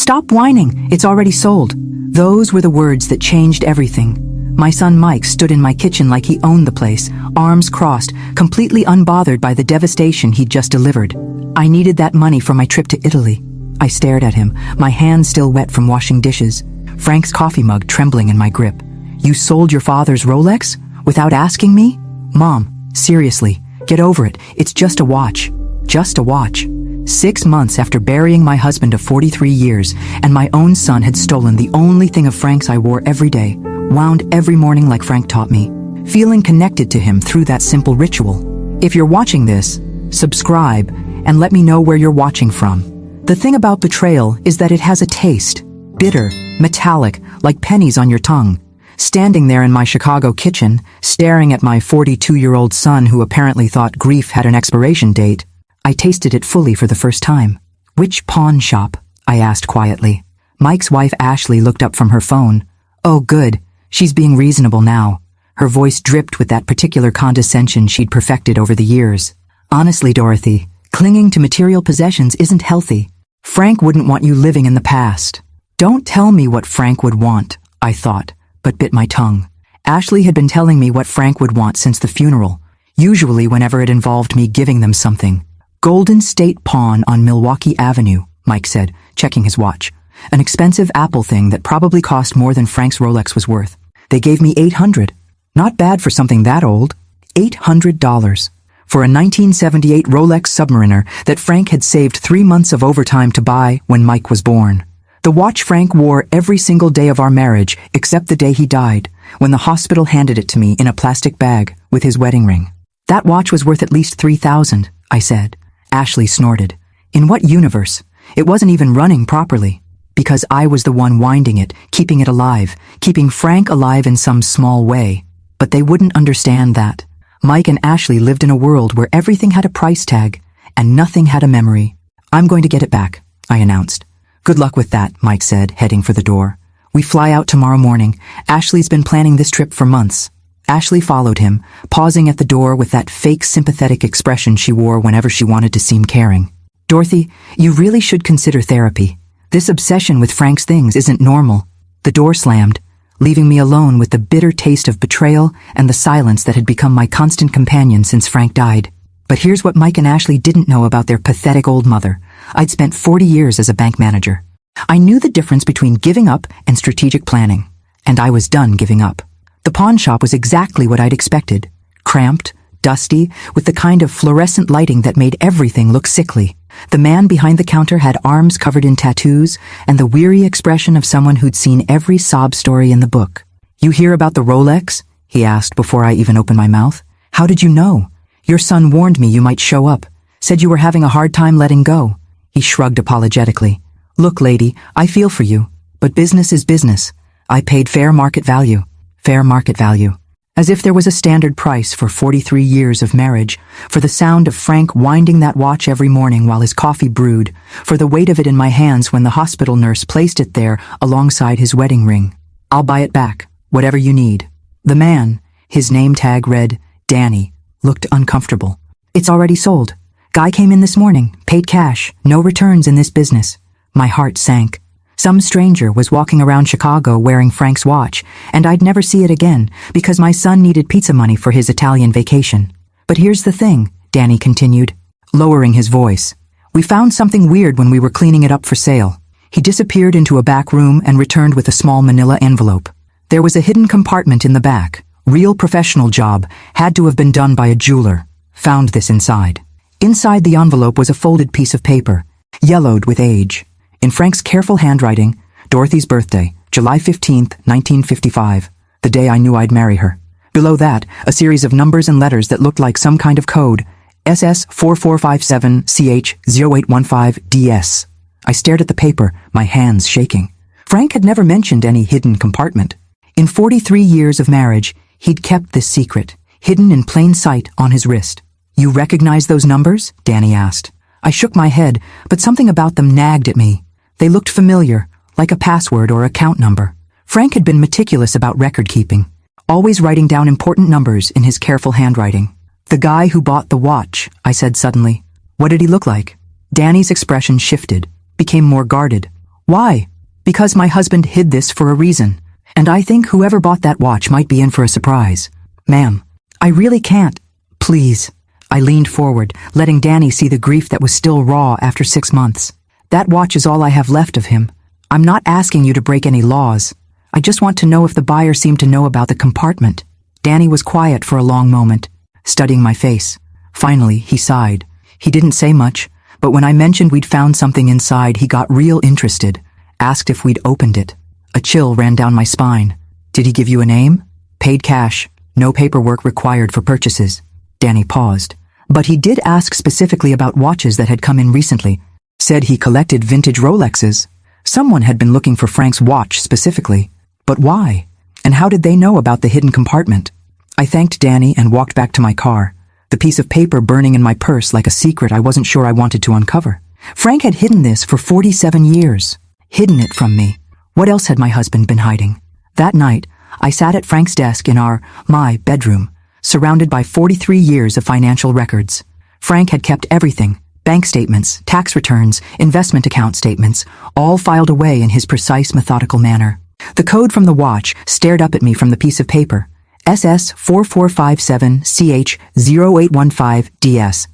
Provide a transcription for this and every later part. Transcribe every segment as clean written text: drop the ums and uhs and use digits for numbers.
"Stop whining, it's already sold." Those were the words that changed everything. My son Mike stood in my kitchen like he owned the place, arms crossed, completely unbothered by the devastation he'd just delivered. I needed that money for my trip to Italy. I stared at him, my hands still wet from washing dishes, Frank's coffee mug trembling in my grip. "You sold your father's Rolex? Without asking me?" "Mom, seriously, get over it. It's just a watch." Just a watch. 6 months after burying my husband of 43 years, and my own son had stolen the only thing of Frank's I wore every day, wound every morning like Frank taught me, feeling connected to him through that simple ritual. If you're watching this, subscribe and let me know where you're watching from. The thing about betrayal is that it has a taste. Bitter, metallic, like pennies on your tongue. Standing there in my Chicago kitchen, staring at my 42-year-old son who apparently thought grief had an expiration date, I tasted it fully for the first time. "Which pawn shop?" I asked quietly. Mike's wife Ashley looked up from her phone. "Oh good, she's being reasonable now." Her voice dripped with that particular condescension she'd perfected over the years. "Honestly, Dorothy, clinging to material possessions isn't healthy. Frank wouldn't want you living in the past." Don't tell me what Frank would want, I thought, but bit my tongue. Ashley had been telling me what Frank would want since the funeral, usually whenever it involved me giving them something. "Golden State Pawn on Milwaukee Avenue," Mike said, checking his watch. "An expensive Apple thing that probably cost more than Frank's Rolex was worth. They gave me $800. Not bad for something that old. $800. For a 1978 Rolex Submariner that Frank had saved 3 months of overtime to buy when Mike was born. The watch Frank wore every single day of our marriage except the day he died, when the hospital handed it to me in a plastic bag with his wedding ring. That watch was worth at least $3,000, I said. Ashley snorted. In what universe? It wasn't even running properly. Because I was the one winding it, keeping it alive, keeping Frank alive in some small way. But they wouldn't understand that. Mike and Ashley lived in a world where everything had a price tag, and nothing had a memory. "I'm going to get it back," I announced. "Good luck with that," Mike said, heading for the door. "We fly out tomorrow morning. Ashley's been planning this trip for months." Ashley followed him, pausing at the door with that fake sympathetic expression she wore whenever she wanted to seem caring. "Dorothy, you really should consider therapy. This obsession with Frank's things isn't normal." The door slammed, leaving me alone with the bitter taste of betrayal and the silence that had become my constant companion since Frank died. But here's what Mike and Ashley didn't know about their pathetic old mother. I'd spent 40 years as a bank manager. I knew the difference between giving up and strategic planning, and I was done giving up. The pawn shop was exactly what I'd expected. Cramped, dusty, with the kind of fluorescent lighting that made everything look sickly. The man behind the counter had arms covered in tattoos and the weary expression of someone who'd seen every sob story in the book. "You hear about the Rolex?" he asked before I even opened my mouth. "How did you know? Your son warned me you might show up, said you were having a hard time letting go." He shrugged apologetically. "Look, lady, I feel for you, but business is business. I paid fair market value. Fair market value." As if there was a standard price for 43 years of marriage, for the sound of Frank winding that watch every morning while his coffee brewed, for the weight of it in my hands when the hospital nurse placed it there alongside his wedding ring. "I'll buy it back, whatever you need." The man, his name tag read Danny, looked uncomfortable. "It's already sold. Guy came in this morning, paid cash, no returns in this business." My heart sank. Some stranger was walking around Chicago wearing Frank's watch, and I'd never see it again because my son needed pizza money for his Italian vacation. "But here's the thing," Danny continued, lowering his voice. "We found something weird when we were cleaning it up for sale." He disappeared into a back room and returned with a small manila envelope. There was a hidden compartment in the back. Real professional job, had to have been done by a jeweler. Found this inside. Inside the envelope was a folded piece of paper, yellowed with age. In Frank's careful handwriting, Dorothy's birthday, July 15th, 1955, the day I knew I'd marry her. Below that, a series of numbers and letters that looked like some kind of code, SS4457CH0815DS. I stared at the paper, my hands shaking. Frank had never mentioned any hidden compartment. In 43 years of marriage, he'd kept this secret, hidden in plain sight on his wrist. "You recognize those numbers?" Danny asked. I shook my head, but something about them nagged at me. They looked familiar, like a password or account number. Frank had been meticulous about record-keeping, always writing down important numbers in his careful handwriting. "The guy who bought the watch," I said suddenly. "What did he look like?" Danny's expression shifted, became more guarded. Why? Because my husband hid this for a reason, and I think whoever bought that watch might be in for a surprise. Ma'am, I really can't. Please. I leaned forward, letting Danny see the grief that was still raw after 6 months. That watch is all I have left of him. I'm not asking you to break any laws. I just want to know if the buyer seemed to know about the compartment. Danny was quiet for a long moment, studying my face. Finally, he sighed. He didn't say much, but when I mentioned we'd found something inside, he got real interested, asked if we'd opened it. A chill ran down my spine. Did he give you a name? Paid cash, no paperwork required for purchases. Danny paused. But he did ask specifically about watches that had come in recently. Said he collected vintage Rolexes. Someone had been looking for Frank's watch specifically. But why? And how did they know about the hidden compartment? I thanked Danny and walked back to my car, the piece of paper burning in my purse like a secret I wasn't sure I wanted to uncover. Frank had hidden this for 47 years. Hidden it from me. What else had my husband been hiding? That night, I sat at Frank's desk in my bedroom, surrounded by 43 years of financial records. Frank had kept everything, bank statements, tax returns, investment account statements, all filed away in his precise, methodical manner. The code from the watch stared up at me from the piece of paper. SS4457CH0815DS.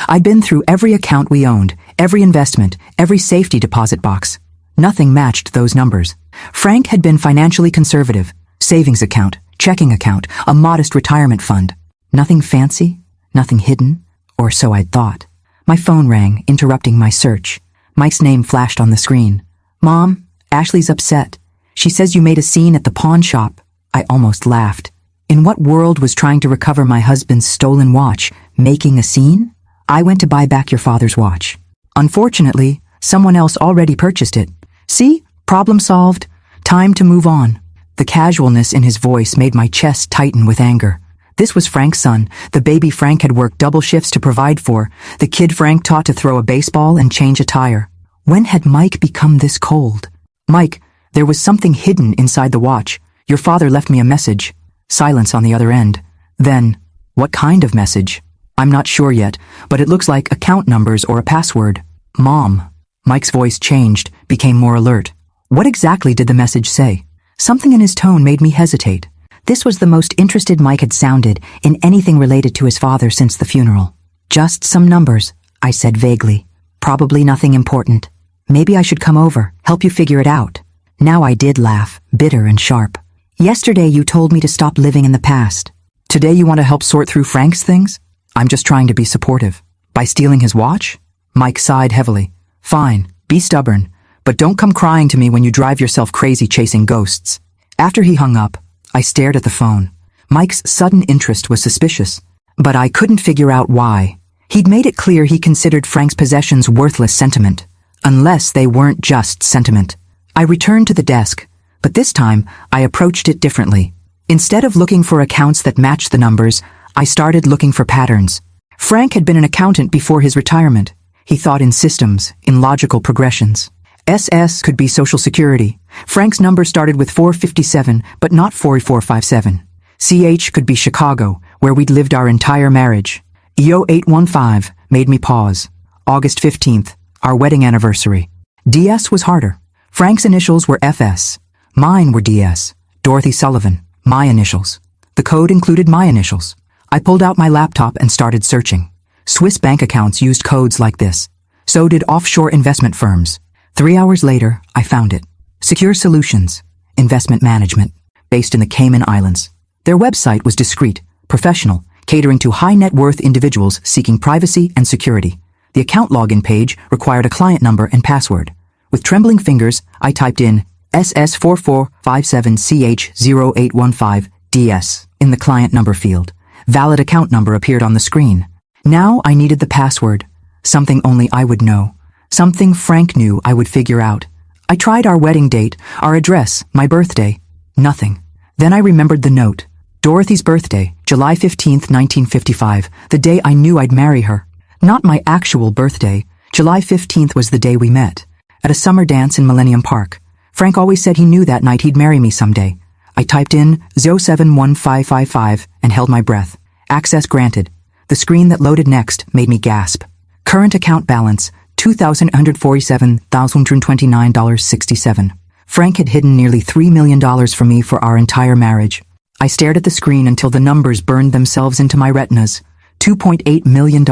I'd been through every account we owned, every investment, every safety deposit box. Nothing matched those numbers. Frank had been financially conservative. Savings account, checking account, a modest retirement fund. Nothing fancy, nothing hidden, or so I'd thought. My phone rang, interrupting my search. Mike's name flashed on the screen. Mom, Ashley's upset. She says you made a scene at the pawn shop. I almost laughed. In what world was trying to recover my husband's stolen watch making a scene? I went to buy back your father's watch. Unfortunately, someone else already purchased it. See? Problem solved. Time to move on. The casualness in his voice made my chest tighten with anger. This was Frank's son, the baby Frank had worked double shifts to provide for, the kid Frank taught to throw a baseball and change a tire. When had Mike become this cold? Mike, there was something hidden inside the watch. Your father left me a message. Silence on the other end. Then, what kind of message? I'm not sure yet, but it looks like account numbers or a password. Mom. Mike's voice changed, became more alert. What exactly did the message say? Something in his tone made me hesitate. This was the most interested Mike had sounded in anything related to his father since the funeral. Just some numbers, I said vaguely. Probably nothing important. Maybe I should come over, help you figure it out. Now I did laugh, bitter and sharp. Yesterday you told me to stop living in the past. Today you want to help sort through Frank's things? I'm just trying to be supportive. By stealing his watch? Mike sighed heavily. Fine, be stubborn, but don't come crying to me when you drive yourself crazy chasing ghosts. After he hung up, I stared at the phone. Mike's sudden interest was suspicious, but I couldn't figure out why. He'd made it clear he considered Frank's possessions worthless sentiment, unless they weren't just sentiment. I returned to the desk, but this time I approached it differently. Instead of looking for accounts that matched the numbers, I started looking for patterns. Frank had been an accountant before his retirement. He thought in systems, in logical progressions. SS could be Social Security. Frank's number started with 457, but not 4457. CH could be Chicago, where we'd lived our entire marriage. EO 815 made me pause. August 15th, our wedding anniversary. DS was harder. Frank's initials were FS. Mine were DS. Dorothy Sullivan. My initials. The code included my initials. I pulled out my laptop and started searching. Swiss bank accounts used codes like this. So did offshore investment firms. 3 hours later, I found it. Secure Solutions, Investment Management, based in the Cayman Islands. Their website was discreet, professional, catering to high-net-worth individuals seeking privacy and security. The account login page required a client number and password. With trembling fingers, I typed in SS4457CH0815DS in the client number field. Valid account number appeared on the screen. Now I needed the password, something only I would know. Something Frank knew I would figure out. I tried our wedding date, our address, my birthday. Nothing. Then I remembered the note. Dorothy's birthday, July 15th, 1955, the day I knew I'd marry her. Not my actual birthday. July 15th was the day we met. At a summer dance in Millennium Park. Frank always said he knew that night he'd marry me someday. I typed in 071555 and held my breath. Access granted. The screen that loaded next made me gasp. Current account balance, $2,147,229.67. Frank had hidden nearly $3 million from me for our entire marriage. I stared at the screen until the numbers burned themselves into my retinas. $2.8 million.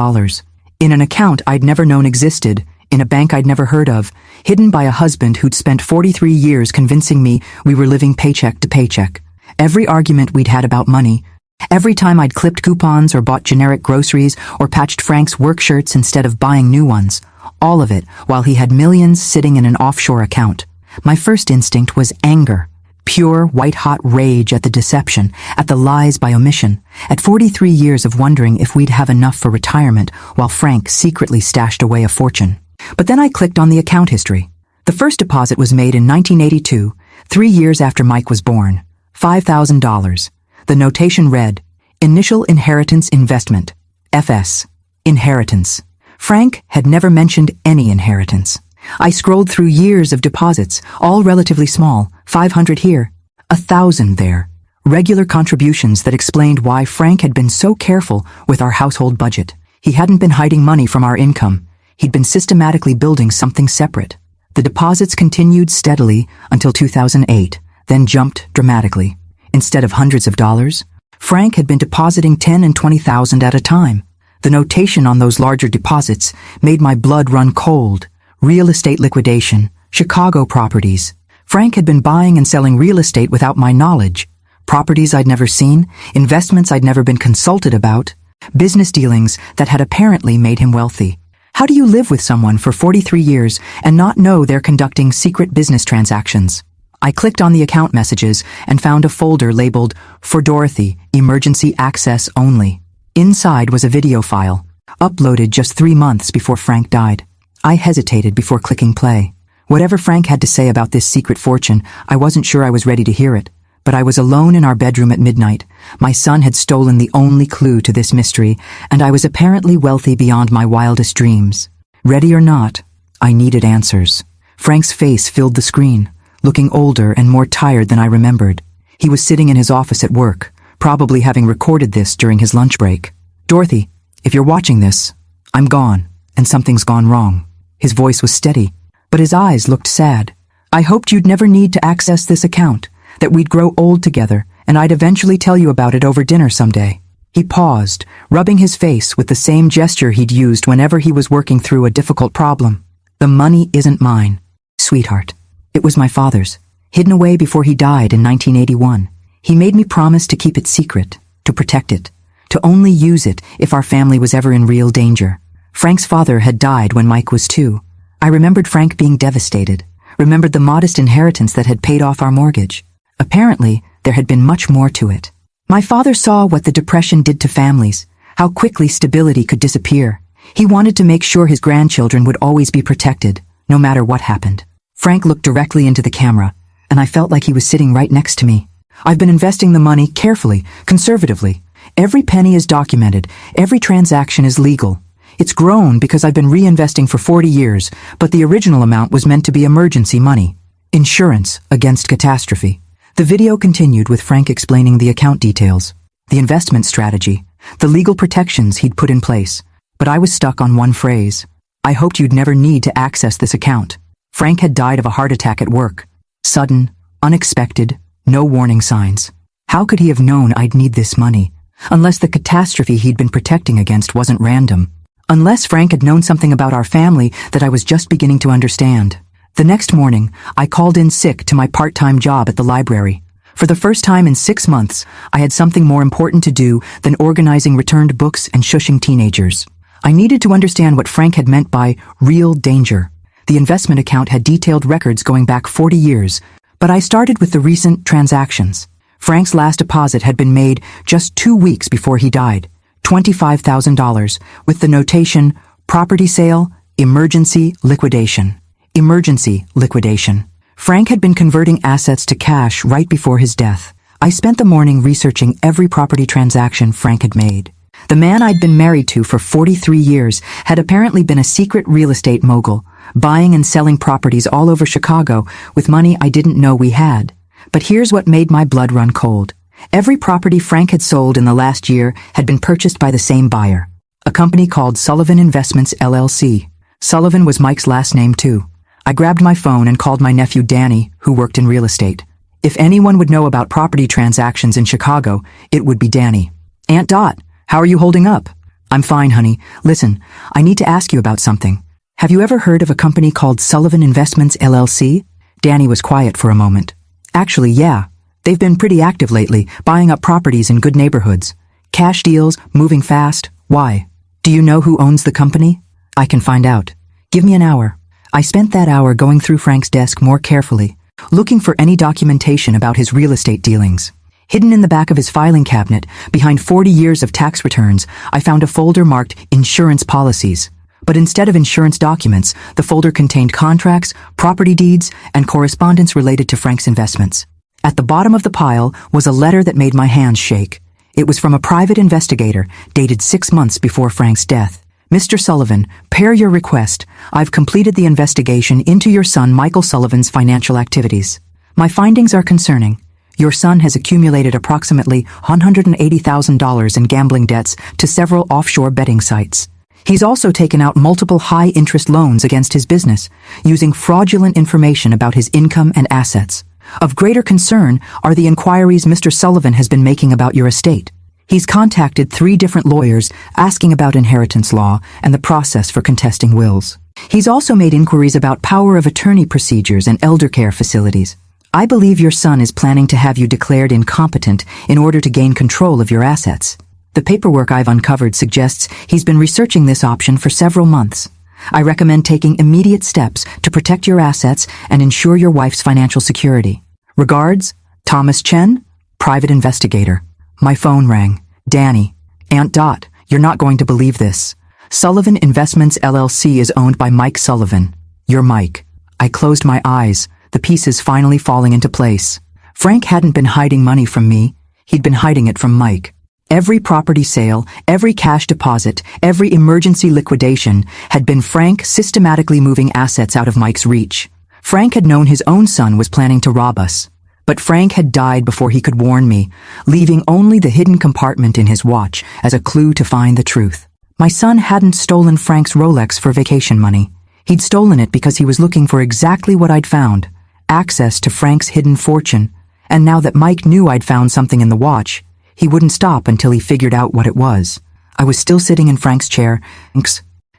In an account I'd never known existed, in a bank I'd never heard of, hidden by a husband who'd spent 43 years convincing me we were living paycheck to paycheck. Every argument we'd had about money, every time I'd clipped coupons or bought generic groceries or patched Frank's work shirts instead of buying new ones, all of it while he had millions sitting in an offshore account. My first instinct was anger. Pure, white-hot rage at the deception, at the lies by omission, at 43 years of wondering if we'd have enough for retirement while Frank secretly stashed away a fortune. But then I clicked on the account history. The first deposit was made in 1982, 3 years after Mike was born. $5,000. The notation read, Initial Inheritance Investment. FS. Inheritance. Frank had never mentioned any inheritance. I scrolled through years of deposits, all relatively small, 500 here, 1,000 there. Regular contributions that explained why Frank had been so careful with our household budget. He hadn't been hiding money from our income. He'd been systematically building something separate. The deposits continued steadily until 2008, then jumped dramatically. Instead of hundreds of dollars, Frank had been depositing 10 and 20,000 at a time. The notation on those larger deposits made my blood run cold. Real estate liquidation, Chicago properties. Frank had been buying and selling real estate without my knowledge. Properties I'd never seen, investments I'd never been consulted about, business dealings that had apparently made him wealthy. How do you live with someone for 43 years and not know they're conducting secret business transactions? I clicked on the account messages and found a folder labeled, For Dorothy, Emergency Access Only. Inside was a video file, uploaded just 3 months before Frank died. I hesitated before clicking play. Whatever Frank had to say about this secret fortune, I wasn't sure I was ready to hear it. But I was alone in our bedroom at midnight. My son had stolen the only clue to this mystery, and I was apparently wealthy beyond my wildest dreams. Ready or not, I needed answers. Frank's face filled the screen, looking older and more tired than I remembered. He was sitting in his office at work, probably having recorded this during his lunch break. Dorothy, if you're watching this, I'm gone, and something's gone wrong. His voice was steady, but his eyes looked sad. I hoped you'd never need to access this account, that we'd grow old together, and I'd eventually tell you about it over dinner someday. He paused, rubbing his face with the same gesture he'd used whenever he was working through a difficult problem. The money isn't mine, sweetheart. It was my father's, hidden away before he died in 1981. He made me promise to keep it secret, to protect it, to only use it if our family was ever in real danger. Frank's father had died when Mike was 2. I remembered Frank being devastated, remembered the modest inheritance that had paid off our mortgage. Apparently, there had been much more to it. My father saw what the Depression did to families, how quickly stability could disappear. He wanted to make sure his grandchildren would always be protected, no matter what happened. Frank looked directly into the camera, and I felt like he was sitting right next to me. I've been investing the money carefully, conservatively. Every penny is documented, every transaction is legal. It's grown because I've been reinvesting for 40 years, but the original amount was meant to be emergency money. Insurance against catastrophe. The video continued with Frank explaining the account details, the investment strategy, the legal protections he'd put in place. But I was stuck on one phrase. I hoped you'd never need to access this account. Frank had died of a heart attack at work. Sudden, unexpected, no warning signs. How could he have known I'd need this money? Unless the catastrophe he'd been protecting against wasn't random. Unless Frank had known something about our family that I was just beginning to understand. The next morning, I called in sick to my part-time job at the library. For the first time in 6 months, I had something more important to do than organizing returned books and shushing teenagers. I needed to understand what Frank had meant by real danger. The investment account had detailed records going back 40 years, but I started with the recent transactions. Frank's last deposit had been made just 2 weeks before he died. $25,000, with the notation, property sale, emergency liquidation. Emergency liquidation. Frank had been converting assets to cash right before his death. I spent the morning researching every property transaction Frank had made. The man I'd been married to for 43 years had apparently been a secret real estate mogul, buying and selling properties all over Chicago with money I didn't know we had. But here's what made my blood run cold. Every property Frank had sold in the last year had been purchased by the same buyer, a company called Sullivan Investments LLC. Sullivan was Mike's last name too. I grabbed my phone and called my nephew Danny, who worked in real estate. If anyone would know about property transactions in Chicago, it would be Danny. Aunt Dot, how are you holding up? I'm fine, honey. Listen, I need to ask you about something. Have you ever heard of a company called Sullivan Investments LLC? Danny was quiet for a moment. Actually, yeah. They've been pretty active lately, buying up properties in good neighborhoods. Cash deals, moving fast. Why? Do you know who owns the company? I can find out. Give me an hour. I spent that hour going through Frank's desk more carefully, looking for any documentation about his real estate dealings. Hidden in the back of his filing cabinet, behind 40 years of tax returns, I found a folder marked Insurance Policies. But instead of insurance documents, the folder contained contracts, property deeds, and correspondence related to Frank's investments. At the bottom of the pile was a letter that made my hands shake. It was from a private investigator, dated 6 months before Frank's death. Mr. Sullivan, per your request, I've completed the investigation into your son Michael Sullivan's financial activities. My findings are concerning. Your son has accumulated approximately $180,000 in gambling debts to several offshore betting sites. He's also taken out multiple high-interest loans against his business, using fraudulent information about his income and assets. Of greater concern are the inquiries Mr. Sullivan has been making about your estate. He's contacted 3 different lawyers asking about inheritance law and the process for contesting wills. He's also made inquiries about power of attorney procedures and elder care facilities. I believe your son is planning to have you declared incompetent in order to gain control of your assets. The paperwork I've uncovered suggests he's been researching this option for several months. I recommend taking immediate steps to protect your assets and ensure your wife's financial security. Regards, Thomas Chen, Private Investigator. My phone rang. Danny. Aunt Dot, you're not going to believe this. Sullivan Investments LLC is owned by Mike Sullivan. You're Mike. I closed my eyes, the pieces finally falling into place. Frank hadn't been hiding money from me. He'd been hiding it from Mike. Every property sale, every cash deposit, every emergency liquidation had been Frank systematically moving assets out of Mike's reach. Frank had known his own son was planning to rob us. But Frank had died before he could warn me, leaving only the hidden compartment in his watch as a clue to find the truth. My son hadn't stolen Frank's Rolex for vacation money. He'd stolen it because he was looking for exactly what I'd found, access to Frank's hidden fortune. And now that Mike knew I'd found something in the watch, he wouldn't stop until he figured out what it was. I was still sitting in Frank's chair,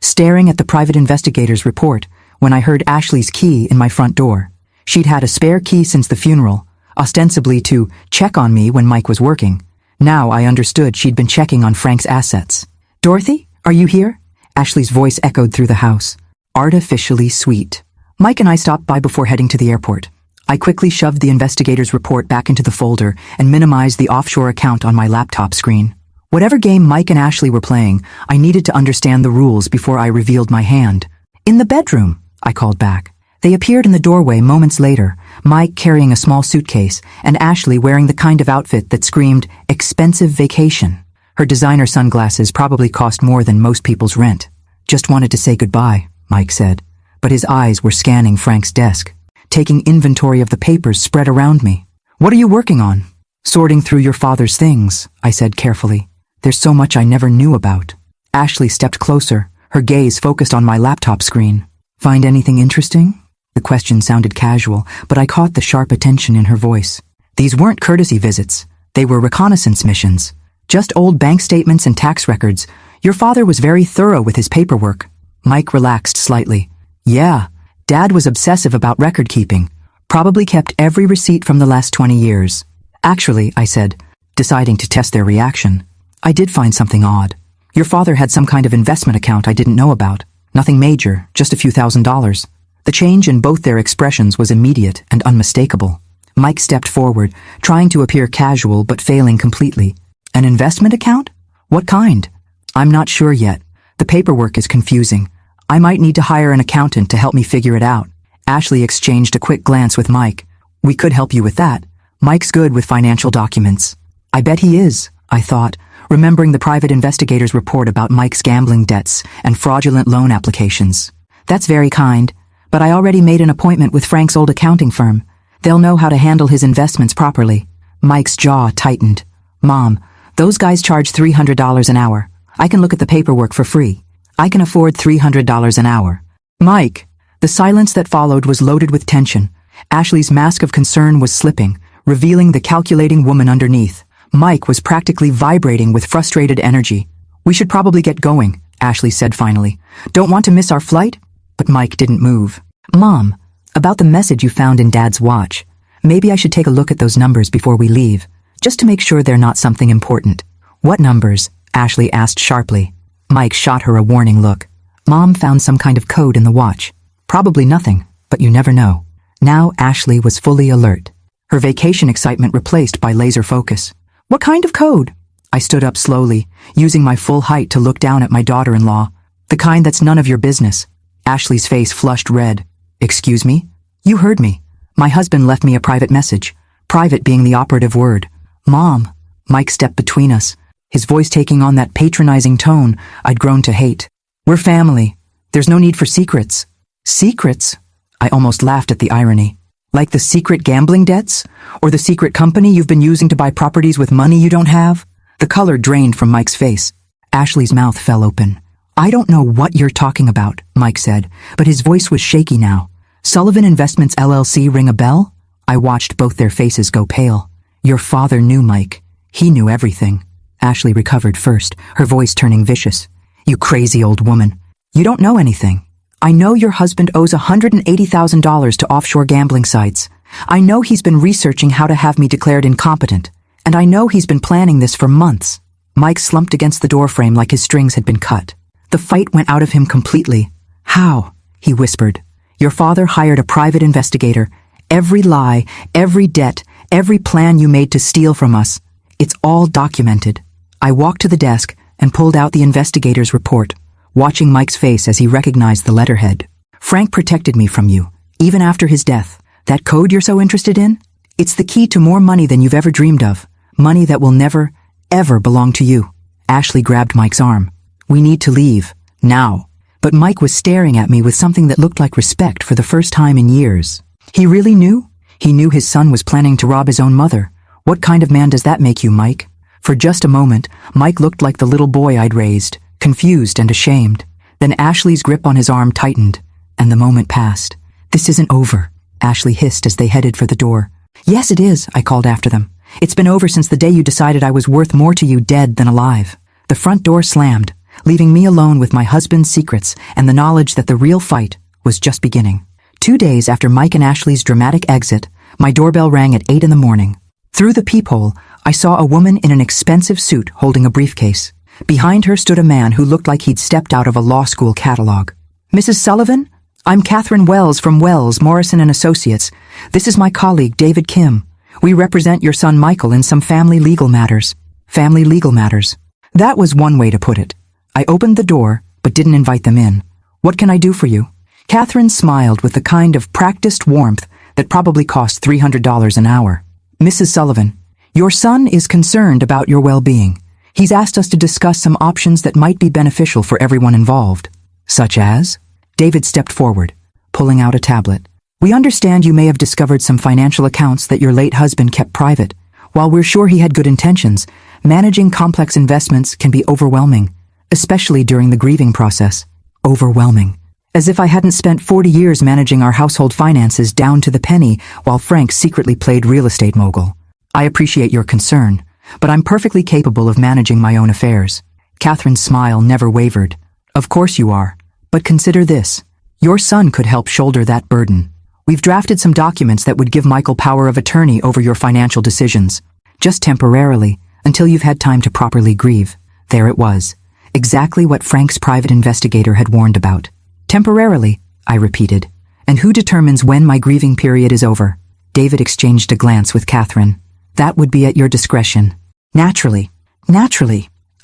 staring at the private investigator's report, when I heard Ashley's key in my front door. She'd had a spare key since the funeral, ostensibly to check on me when Mike was working. Now I understood she'd been checking on Frank's assets. Dorothy, are you here? Ashley's voice echoed through the house, artificially sweet. Mike and I stopped by before heading to the airport. I quickly shoved the investigator's report back into the folder and minimized the offshore account on my laptop screen. Whatever game Mike and Ashley were playing, I needed to understand the rules before I revealed my hand. In the bedroom, I called back. They appeared in the doorway moments later, Mike carrying a small suitcase and Ashley wearing the kind of outfit that screamed, expensive vacation. Her designer sunglasses probably cost more than most people's rent. Just wanted to say goodbye, Mike said, but his eyes were scanning Frank's desk, taking inventory of the papers spread around me. What are you working on? Sorting through your father's things, I said carefully. There's so much I never knew about. Ashley stepped closer, her gaze focused on my laptop screen. Find anything interesting? The question sounded casual, but I caught the sharp attention in her voice. These weren't courtesy visits. They were reconnaissance missions. Just old bank statements and tax records. Your father was very thorough with his paperwork. Mike relaxed slightly. Yeah, Dad was obsessive about record keeping. Probably kept every receipt from the last 20 years. Actually, I said, deciding to test their reaction, I did find something odd. Your father had some kind of investment account I didn't know about. Nothing major, just a few $1,000s. The change in both their expressions was immediate and unmistakable. Mike stepped forward, trying to appear casual but failing completely. An investment account? What kind? I'm not sure yet. The paperwork is confusing. I might need to hire an accountant to help me figure it out. Ashley exchanged a quick glance with Mike. We could help you with that. Mike's good with financial documents. I bet he is, I thought, remembering the private investigator's report about Mike's gambling debts and fraudulent loan applications. That's very kind. But I already made an appointment with Frank's old accounting firm. They'll know how to handle his investments properly. Mike's jaw tightened. Mom, those guys charge $300 an hour. I can look at the paperwork for free. I can afford $300 an hour. Mike. The silence that followed was loaded with tension. Ashley's mask of concern was slipping, revealing the calculating woman underneath. Mike was practically vibrating with frustrated energy. "We should probably get going," Ashley said finally. "Don't want to miss our flight?" But Mike didn't move. "Mom, about the message you found in Dad's watch. Maybe I should take a look at those numbers before we leave, just to make sure they're not something important." "What numbers?" Ashley asked sharply. Mike shot her a warning look. "Mom found some kind of code in the watch. Probably nothing, but you never know." Now Ashley was fully alert, her vacation excitement replaced by laser focus. "What kind of code?" I stood up slowly, using my full height to look down at my daughter-in-law. "The kind that's none of your business." Ashley's face flushed red. "Excuse me?" "You heard me. My husband left me a private message, private being the operative word." "Mom." Mike stepped between us, his voice taking on that patronizing tone I'd grown to hate. "We're family. There's no need for secrets." "Secrets?" I almost laughed at the irony. "Like the secret gambling debts? Or the secret company you've been using to buy properties with money you don't have?" The color drained from Mike's face. Ashley's mouth fell open. "I don't know what you're talking about," Mike said, but his voice was shaky now. "Sullivan Investments LLC ring a bell?" I watched both their faces go pale. "Your father knew, Mike. He knew everything." Ashley recovered first, her voice turning vicious. "You crazy old woman. You don't know anything. I know your husband owes $180,000 to offshore gambling sites. I know he's been researching how to have me declared incompetent. And I know he's been planning this for months." Mike slumped against the doorframe like his strings had been cut. The fight went out of him completely. "How?" he whispered. "Your father hired a private investigator. Every lie, every debt, every plan you made to steal from us. It's all documented." I walked to the desk and pulled out the investigator's report, watching Mike's face as he recognized the letterhead. "Frank protected me from you, even after his death. That code you're so interested in? It's the key to more money than you've ever dreamed of. Money that will never, ever belong to you." Ashley grabbed Mike's arm. "We need to leave. Now." But Mike was staring at me with something that looked like respect for the first time in years. He really knew? He knew his son was planning to rob his own mother. What kind of man does that make you, Mike? For just a moment, Mike looked like the little boy I'd raised, confused and ashamed. Then Ashley's grip on his arm tightened, and the moment passed. "This isn't over," Ashley hissed as they headed for the door. "Yes, it is," I called after them. "It's been over since the day you decided I was worth more to you dead than alive." The front door slammed, leaving me alone with my husband's secrets and the knowledge that the real fight was just beginning. 2 days after Mike and Ashley's dramatic exit, my doorbell rang at 8 in the morning. Through the peephole, I saw a woman in an expensive suit holding a briefcase. Behind her stood a man who looked like he'd stepped out of a law school catalog. "Mrs. Sullivan? I'm Catherine Wells from Wells, Morrison & Associates. This is my colleague, David Kim. We represent your son Michael in some family legal matters." Family legal matters. That was one way to put it. I opened the door, but didn't invite them in. "What can I do for you?" Catherine smiled with the kind of practiced warmth that probably cost $300 an hour. "Mrs. Sullivan, your son is concerned about your well-being. He's asked us to discuss some options that might be beneficial for everyone involved." "Such as?" David stepped forward, pulling out a tablet. "We understand you may have discovered some financial accounts that your late husband kept private. While we're sure he had good intentions, managing complex investments can be overwhelming, especially during the grieving process." Overwhelming. As if I hadn't spent 40 years managing our household finances down to the penny while Frank secretly played real estate mogul. "I appreciate your concern, but I'm perfectly capable of managing my own affairs." Catherine's smile never wavered. "Of course you are. But consider this. Your son could help shoulder that burden. We've drafted some documents that would give Michael power of attorney over your financial decisions. Just temporarily, until you've had time to properly grieve." There it was. Exactly what Frank's private investigator had warned about. "Temporarily," I repeated. "And who determines when my grieving period is over?" David exchanged a glance with Catherine. "That would be at your discretion." Naturally.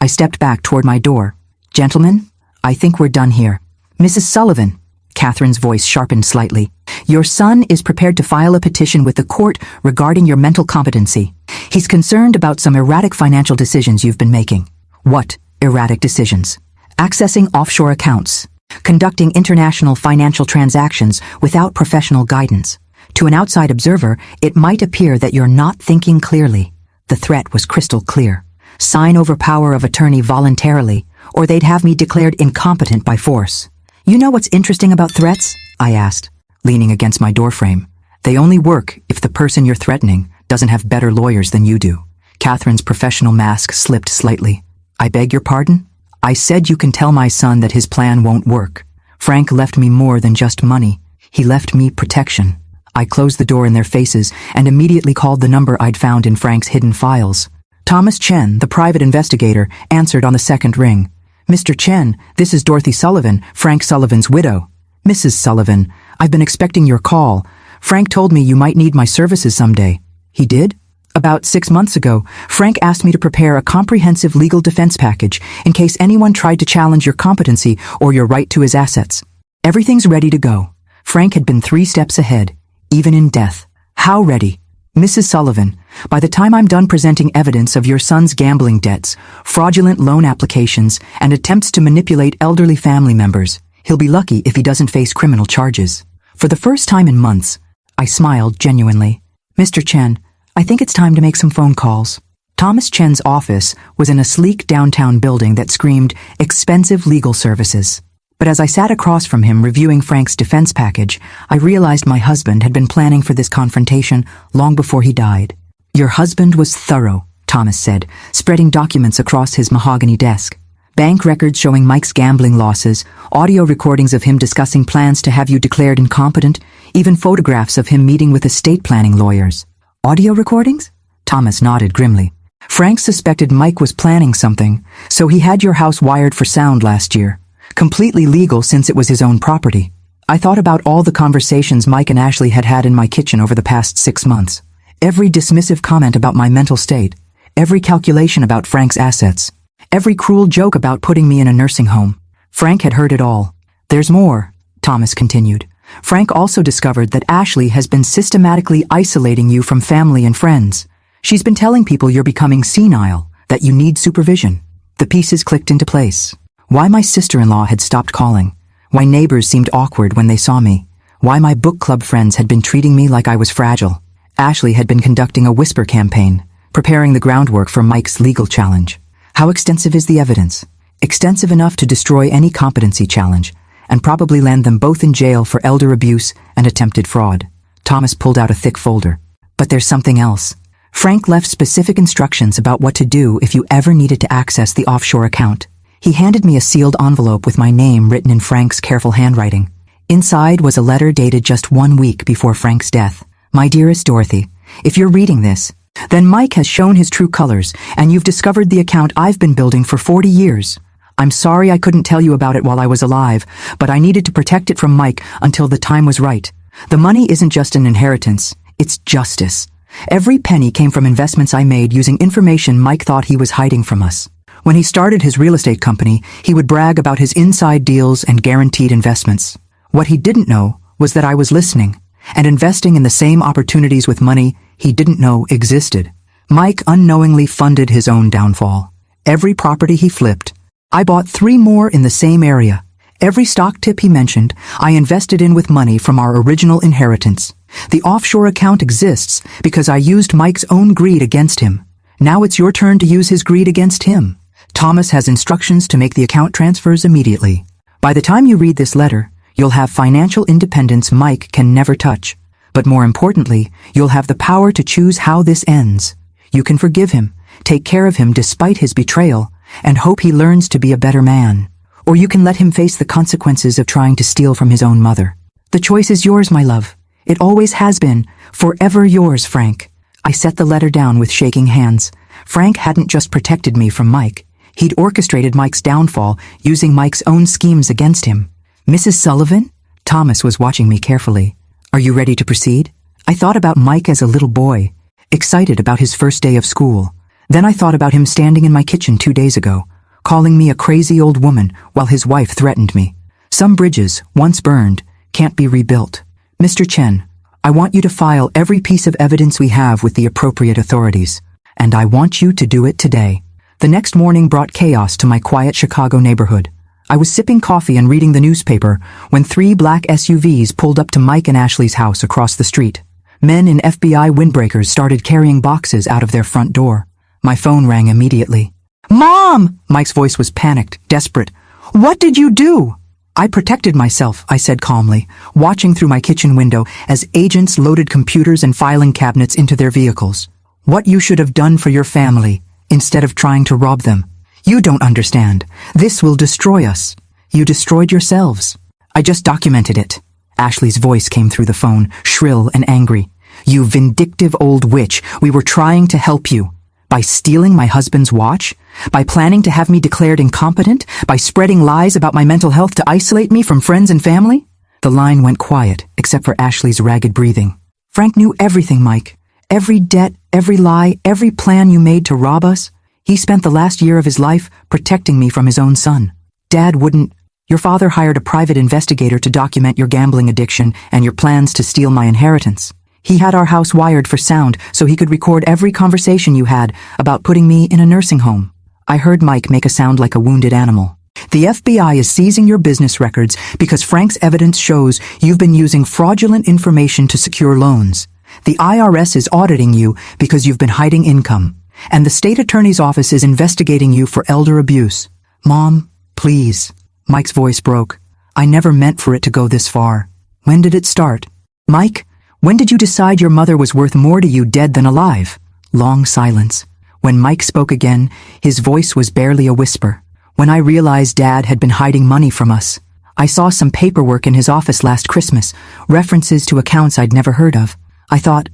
I stepped back toward my door. "Gentlemen, I think we're done here." "Mrs. Sullivan," Catherine's voice sharpened slightly, "your son is prepared to file a petition with the court regarding your mental competency. He's concerned about some erratic financial decisions you've been making." "What erratic decisions?" "Accessing offshore accounts. Conducting international financial transactions without professional guidance. To an outside observer, it might appear that you're not thinking clearly." The threat was crystal clear. Sign over power of attorney voluntarily, or they'd have me declared incompetent by force. You know what's interesting about threats? I asked, leaning against my doorframe. They only work if the person you're threatening doesn't have better lawyers than you do. Catherine's professional mask slipped slightly. I beg your pardon? I said you can tell my son that his plan won't work. Frank left me more than just money. He left me protection. I closed the door in their faces and immediately called the number I'd found in Frank's hidden files. Thomas Chen, the private investigator, answered on the second ring. Mr. Chen, this is Dorothy Sullivan, Frank Sullivan's widow. Mrs. Sullivan, I've been expecting your call. Frank told me you might need my services someday. He did? About 6 months ago, Frank asked me to prepare a comprehensive legal defense package in case anyone tried to challenge your competency or your right to his assets. Everything's ready to go. Frank had been 3 steps ahead, even in death. How ready? Mrs. Sullivan, by the time I'm done presenting evidence of your son's gambling debts, fraudulent loan applications, and attempts to manipulate elderly family members, he'll be lucky if he doesn't face criminal charges. For the first time in months, I smiled genuinely. Mr. Chen, I think it's time to make some phone calls. Thomas Chen's office was in a sleek downtown building that screamed expensive legal services. But as I sat across from him reviewing Frank's defense package, I realized my husband had been planning for this confrontation long before he died. Your husband was thorough, Thomas said, spreading documents across his mahogany desk. Bank records showing Mike's gambling losses, audio recordings of him discussing plans to have you declared incompetent, even photographs of him meeting with estate planning lawyers. Audio recordings? Thomas nodded grimly. Frank suspected Mike was planning something, so he had your house wired for sound last year. Completely legal since it was his own property. I thought about all the conversations Mike and Ashley had had in my kitchen over the past 6 months. Every dismissive comment about my mental state. Every calculation about Frank's assets. Every cruel joke about putting me in a nursing home. Frank had heard it all. There's more, Thomas continued. Frank also discovered that Ashley has been systematically isolating you from family and friends. She's been telling people you're becoming senile, that you need supervision. The pieces clicked into place. Why my sister-in-law had stopped calling. Why neighbors seemed awkward when they saw me. Why my book club friends had been treating me like I was fragile. Ashley had been conducting a whisper campaign, preparing the groundwork for Mike's legal challenge. How extensive is the evidence? Extensive enough to destroy any competency challenge, and probably land them both in jail for elder abuse and attempted fraud. Thomas pulled out a thick folder. But there's something else. Frank left specific instructions about what to do if you ever needed to access the offshore account. He handed me a sealed envelope with my name written in Frank's careful handwriting. Inside was a letter dated just 1 week before Frank's death. My dearest Dorothy, if you're reading this, then Mike has shown his true colors, and you've discovered the account I've been building for 40 years. I'm sorry I couldn't tell you about it while I was alive, but I needed to protect it from Mike until the time was right. The money isn't just an inheritance, it's justice. Every penny came from investments I made using information Mike thought he was hiding from us. When he started his real estate company, he would brag about his inside deals and guaranteed investments. What he didn't know was that I was listening and investing in the same opportunities with money he didn't know existed. Mike unknowingly funded his own downfall. Every property he flipped, I bought 3 more in the same area. Every stock tip he mentioned, I invested in with money from our original inheritance. The offshore account exists because I used Mike's own greed against him. Now it's your turn to use his greed against him. Thomas has instructions to make the account transfers immediately. By the time you read this letter, you'll have financial independence Mike can never touch. But more importantly, you'll have the power to choose how this ends. You can forgive him, take care of him despite his betrayal, and hope he learns to be a better man. Or you can let him face the consequences of trying to steal from his own mother. The choice is yours, my love. It always has been, forever yours, Frank. I set the letter down with shaking hands. Frank hadn't just protected me from Mike. He'd orchestrated Mike's downfall, using Mike's own schemes against him. Mrs. Sullivan? Thomas was watching me carefully. Are you ready to proceed? I thought about Mike as a little boy, excited about his first day of school. Then I thought about him standing in my kitchen 2 days ago, calling me a crazy old woman while his wife threatened me. Some bridges, once burned, can't be rebuilt. Mr. Chen, I want you to file every piece of evidence we have with the appropriate authorities, and I want you to do it today. The next morning brought chaos to my quiet Chicago neighborhood. I was sipping coffee and reading the newspaper when 3 black SUVs pulled up to Mike and Ashley's house across the street. Men in FBI windbreakers started carrying boxes out of their front door. My phone rang immediately. "Mom!" Mike's voice was panicked, desperate. "What did you do?" I protected myself, I said calmly, watching through my kitchen window as agents loaded computers and filing cabinets into their vehicles. What you should have done for your family, instead of trying to rob them. You don't understand. This will destroy us. You destroyed yourselves. I just documented it. Ashley's voice came through the phone, shrill and angry. You vindictive old witch, we were trying to help you. By stealing my husband's watch? By planning to have me declared incompetent? By spreading lies about my mental health to isolate me from friends and family? The line went quiet, except for Ashley's ragged breathing. Frank knew everything, Mike. Every debt, every lie, every plan you made to rob us. He spent the last year of his life protecting me from his own son. Dad wouldn't. Your father hired a private investigator to document your gambling addiction and your plans to steal my inheritance. He had our house wired for sound so he could record every conversation you had about putting me in a nursing home. I heard Mike make a sound like a wounded animal. The FBI is seizing your business records because Frank's evidence shows you've been using fraudulent information to secure loans. The IRS is auditing you because you've been hiding income. And the state attorney's office is investigating you for elder abuse. Mom, please. Mike's voice broke. I never meant for it to go this far. When did it start? Mike? When did you decide your mother was worth more to you dead than alive? Long silence. When Mike spoke again, his voice was barely a whisper. When I realized Dad had been hiding money from us. I saw some paperwork in his office last Christmas, references to accounts I'd never heard of. I thought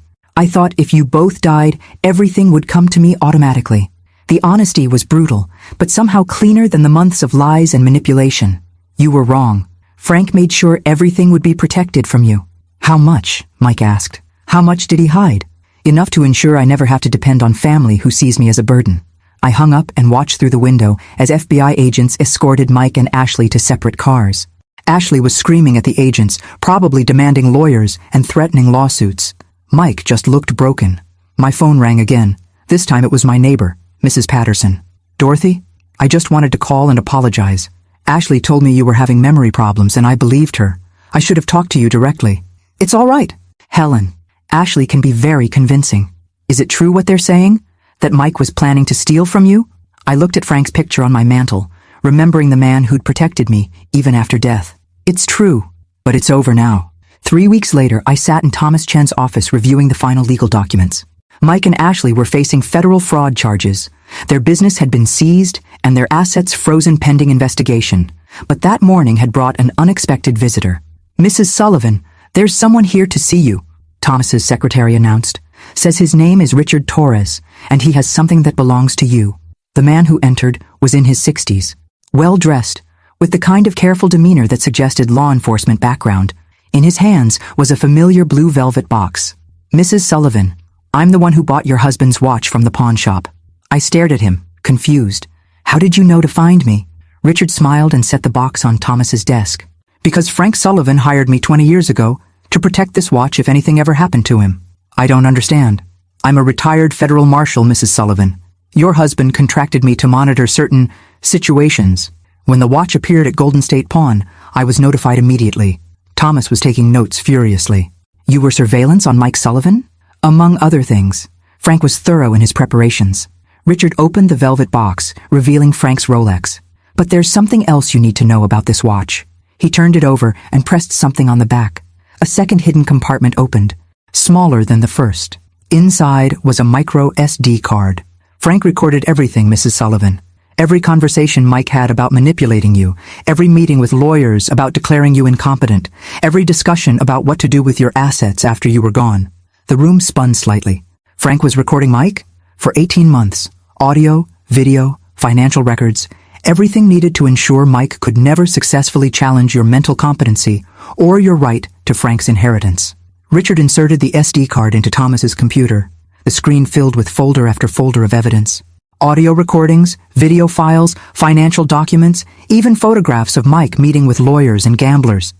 if you both died, everything would come to me automatically. The honesty was brutal, but somehow cleaner than the months of lies and manipulation. You were wrong. Frank made sure everything would be protected from you. How much? Mike asked. How much did he hide? Enough to ensure I never have to depend on family who sees me as a burden. I hung up and watched through the window as FBI agents escorted Mike and Ashley to separate cars. Ashley was screaming at the agents, probably demanding lawyers and threatening lawsuits. Mike just looked broken. My phone rang again. This time it was my neighbor, Mrs. Patterson. Dorothy? I just wanted to call and apologize. Ashley told me you were having memory problems and I believed her. I should have talked to you directly. It's all right. Helen, Ashley can be very convincing. Is it true what they're saying? That Mike was planning to steal from you? I looked at Frank's picture on my mantle, remembering the man who'd protected me, even after death. It's true, but it's over now. 3 weeks later, I sat in Thomas Chen's office reviewing the final legal documents. Mike and Ashley were facing federal fraud charges. Their business had been seized and their assets frozen pending investigation. But that morning had brought an unexpected visitor. Mrs. Sullivan, there's someone here to see you, Thomas's secretary announced. Says his name is Richard Torres, and he has something that belongs to you. The man who entered was in his 60s, well-dressed, with the kind of careful demeanor that suggested law enforcement background. In his hands was a familiar blue velvet box. Mrs. Sullivan, I'm the one who bought your husband's watch from the pawn shop. I stared at him, confused. How did you know to find me? Richard smiled and set the box on Thomas's desk. Because Frank Sullivan hired me 20 years ago to protect this watch if anything ever happened to him. I don't understand. I'm a retired federal marshal, Mrs. Sullivan. Your husband contracted me to monitor certain situations. When the watch appeared at Golden State Pawn, I was notified immediately. Thomas was taking notes furiously. You were surveillance on Mike Sullivan? Among other things. Frank was thorough in his preparations. Richard opened the velvet box, revealing Frank's Rolex. But there's something else you need to know about this watch. He turned it over and pressed something on the back. A second hidden compartment opened, smaller than the first. Inside was a micro SD card. Frank recorded everything, Mrs. Sullivan. Every conversation Mike had about manipulating you, every meeting with lawyers about declaring you incompetent, every discussion about what to do with your assets after you were gone. The room spun slightly. Frank was recording Mike? For 18 months. Audio, video, financial records, everything needed to ensure Mike could never successfully challenge your mental competency or your right to Frank's inheritance. Richard inserted the SD card into Thomas's computer. The screen filled with folder after folder of evidence. Audio recordings, video files, financial documents, even photographs of Mike meeting with lawyers and gamblers.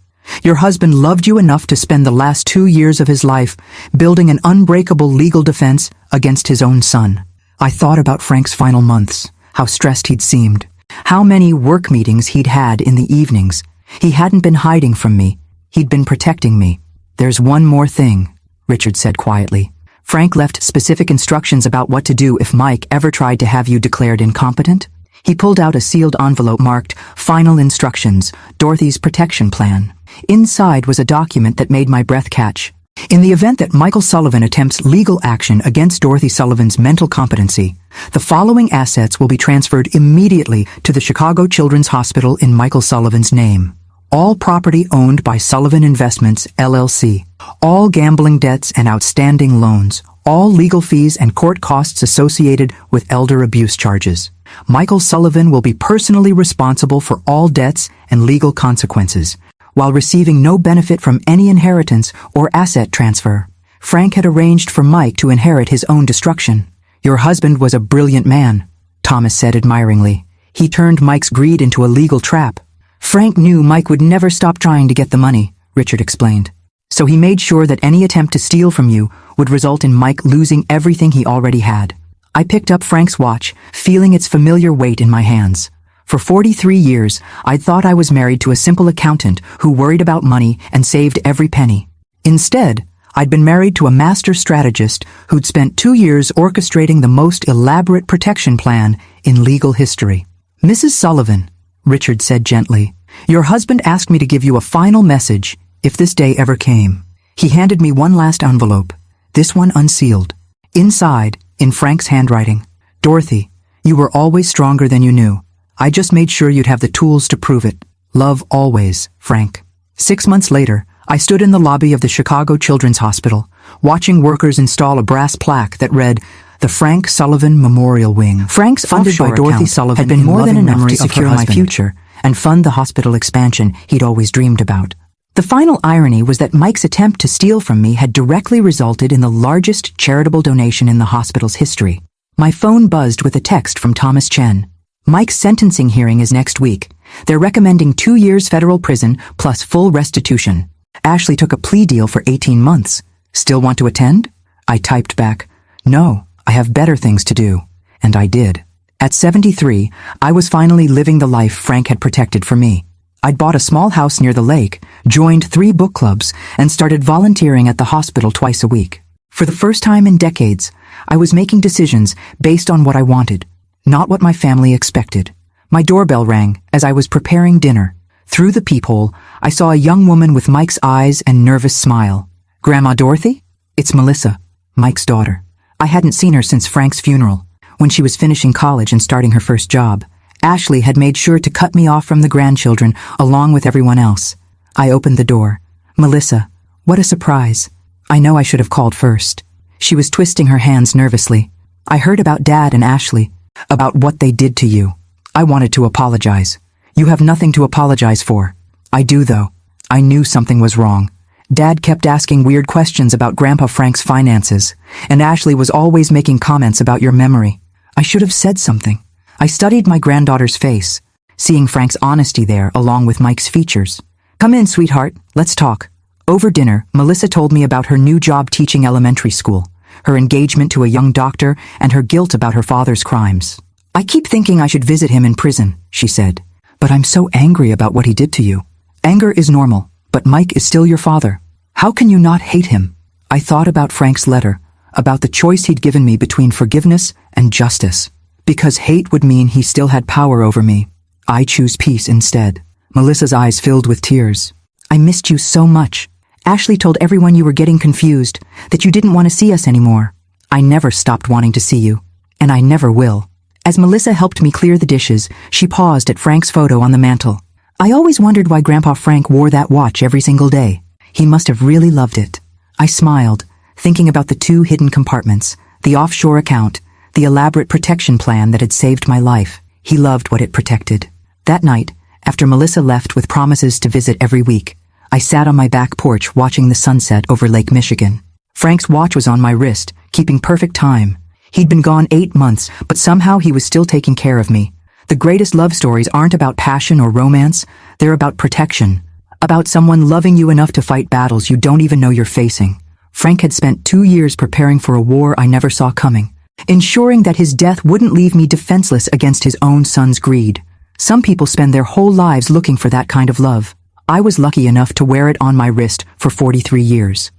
Your husband loved you enough to spend the last 2 years of his life building an unbreakable legal defense against his own son. I thought about Frank's final months, how stressed he'd seemed. How many work meetings he'd had in the evenings. He hadn't been hiding from me. He'd been protecting me. There's one more thing, Richard said quietly. Frank left specific instructions about what to do if Mike ever tried to have you declared incompetent. He pulled out a sealed envelope marked Final Instructions, Dorothy's Protection Plan. Inside was a document that made my breath catch. In the event that Michael Sullivan attempts legal action against Dorothy Sullivan's mental competency, the following assets will be transferred immediately to the Chicago Children's Hospital in Michael Sullivan's name. All property owned by Sullivan Investments, LLC. All gambling debts and outstanding loans. All legal fees and court costs associated with elder abuse charges. Michael Sullivan will be personally responsible for all debts and legal consequences, while receiving no benefit from any inheritance or asset transfer. Frank had arranged for Mike to inherit his own destruction. Your husband was a brilliant man, Thomas said admiringly. He turned Mike's greed into a legal trap. Frank knew Mike would never stop trying to get the money, Richard explained. So he made sure that any attempt to steal from you would result in Mike losing everything he already had. I picked up Frank's watch, feeling its familiar weight in my hands. For 43 years, I'd thought I was married to a simple accountant who worried about money and saved every penny. Instead, I'd been married to a master strategist who'd spent 2 years orchestrating the most elaborate protection plan in legal history. Mrs. Sullivan, Richard said gently, your husband asked me to give you a final message if this day ever came. He handed me one last envelope, this one unsealed. Inside, in Frank's handwriting, Dorothy, you were always stronger than you knew. I just made sure you'd have the tools to prove it. Love always, Frank. 6 months later, I stood in the lobby of the Chicago Children's Hospital, watching workers install a brass plaque that read, the Frank Sullivan Memorial Wing. Frank's funded by Dorothy Sullivan had been more than enough to secure my future and fund the hospital expansion he'd always dreamed about. The final irony was that Mike's attempt to steal from me had directly resulted in the largest charitable donation in the hospital's history. My phone buzzed with a text from Thomas Chen. Mike's sentencing hearing is next week. They're recommending 2 years federal prison plus full restitution. Ashley took a plea deal for 18 months. Still want to attend? I typed back, no, I have better things to do. And I did. At 73, I was finally living the life Frank had protected for me. I'd bought a small house near the lake, joined 3 book clubs, and started volunteering at the hospital twice a week. For the first time in decades, I was making decisions based on what I wanted, not what my family expected. My doorbell rang as I was preparing dinner. Through the peephole, I saw a young woman with Mike's eyes and nervous smile. Grandma Dorothy? It's Melissa, Mike's daughter. I hadn't seen her since Frank's funeral, when she was finishing college and starting her first job. Ashley had made sure to cut me off from the grandchildren along with everyone else. I opened the door. Melissa, what a surprise. I know I should have called first. She was twisting her hands nervously. I heard about Dad and Ashley, about what they did to you. I wanted to apologize. You have nothing to apologize for. I do, though. I knew something was wrong. Dad kept asking weird questions about Grandpa Frank's finances, and Ashley was always making comments about your memory. I should have said something. I studied my granddaughter's face, seeing Frank's honesty there along with Mike's features. Come in, sweetheart. Let's talk. Over dinner, Melissa told me about her new job teaching elementary school, her engagement to a young doctor, and her guilt about her father's crimes. I keep thinking I should visit him in prison, she said. But I'm so angry about what he did to you. Anger is normal, but Mike is still your father. How can you not hate him? I thought about Frank's letter, about the choice he'd given me between forgiveness and justice. Because hate would mean he still had power over me. I choose peace instead. Melissa's eyes filled with tears. I missed you so much. Ashley told everyone you were getting confused, that you didn't want to see us anymore. I never stopped wanting to see you, and I never will. As Melissa helped me clear the dishes, she paused at Frank's photo on the mantel. I always wondered why Grandpa Frank wore that watch every single day. He must have really loved it. I smiled, thinking about the 2 hidden compartments, the offshore account, the elaborate protection plan that had saved my life. He loved what it protected. That night, after Melissa left with promises to visit every week, I sat on my back porch watching the sunset over Lake Michigan. Frank's watch was on my wrist, keeping perfect time. He'd been gone 8 months, but somehow he was still taking care of me. The greatest love stories aren't about passion or romance, they're about protection. About someone loving you enough to fight battles you don't even know you're facing. Frank had spent 2 years preparing for a war I never saw coming, ensuring that his death wouldn't leave me defenseless against his own son's greed. Some people spend their whole lives looking for that kind of love. I was lucky enough to wear it on my wrist for 43 years.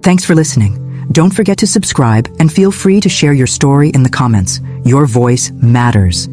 Thanks for listening. Don't forget to subscribe and feel free to share your story in the comments. Your voice matters.